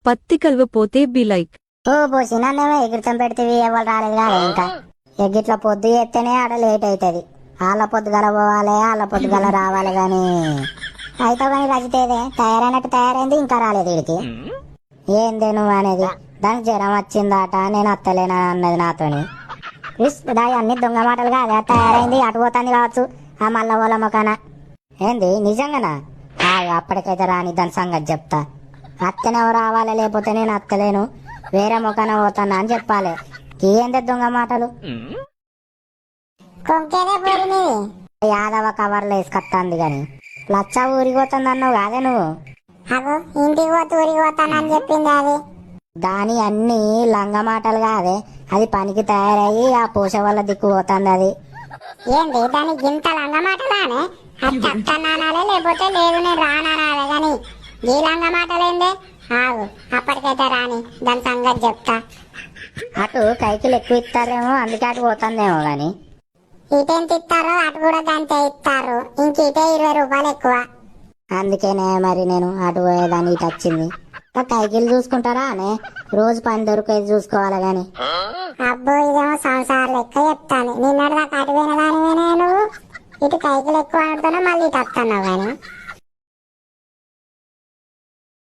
పత్తి కలవపోతే be like ఓ బోసి నన్నేమో ఎగిరితం పెడితే ఎవరు రాలేదు కాదు ఇంకా ఎగిట్ల పొద్దు ఎత్తేనే ఆడ లేట్ అవుతుంది. వాళ్ళ పొద్దుగల పోవాలి, వాళ్ళ పొద్దుగల రావాలి గాని అయితే కానీ రజితేదే తయారైనట్టు తయారైంది, ఇంకా రాలేదు వీడికి. ఏందే నువ్వు అనేది? దానికి జ్వరం వచ్చిందట, నేను అత్తలేనా అన్నది నాతోని. దాని అన్ని దొంగ మాటలు కాదా, తయారైంది అటు పోతుంది కావచ్చు ఆ మల్ల వాళ్ళ మొకాన. ఏంది నిజంగానా? అప్పటికైతే రాని దాని సంగతి చెప్తా. అత్తనేమో రావాలి, లేకపోతే నేను అత్తలేను వేరే మొకాన పోతానా అని చెప్పాలి. ఏందే దొంగ మాటలు? యాదవ కవర్లో వేసుకొస్తాంది గాని లచ్చ ఊరికి పోతుంది అన్నావు కాదే నువ్వు. ఇంటికి పోతే ఊరికి పోతానని చెప్పింది అది. దాని అన్ని లంగ మాటలు కాదే, అది పనికి తయారయ్యి ఆ పూస వల్ల దిక్కు పోతుంది అది. ఏంటి దానికి ఇంత లంగ మాటలానే? అత్తనానాలే లేకపోతే లేదు నేను రానానాలే గాని ఈ లంగ మాటలేందే? ఆగు అప్పటికైతే రాని దాని సంగతి చెప్తా. అటు కైకిలు ఎక్కువ ఇస్తారేమో అందుకే అటు పోతుందేమో గాని ఇటెంత ఇస్తారో అటు కూడా గంతే ఇస్తారు, ఇంక ఇటే 20 రూపాయలు ఎక్కువ. అందుకేనే మరి నేను అటు పోయేదాన్ని ఇటు వచ్చింది. కైకిలు చూసుకుంటారా అనే రోజు పని దొరికేది చూసుకోవాలి గాని. అబ్బో ఇదేమో సంసారాలు ఎక్కువ చెప్తాను. నిన్నటి దాకా అటు పోయిన దానివేనే నువ్వు, ఇటు కైకిలు ఎక్కువ ఆడుతున్నా మళ్ళీ ఇటు వస్తున్నావు గాని.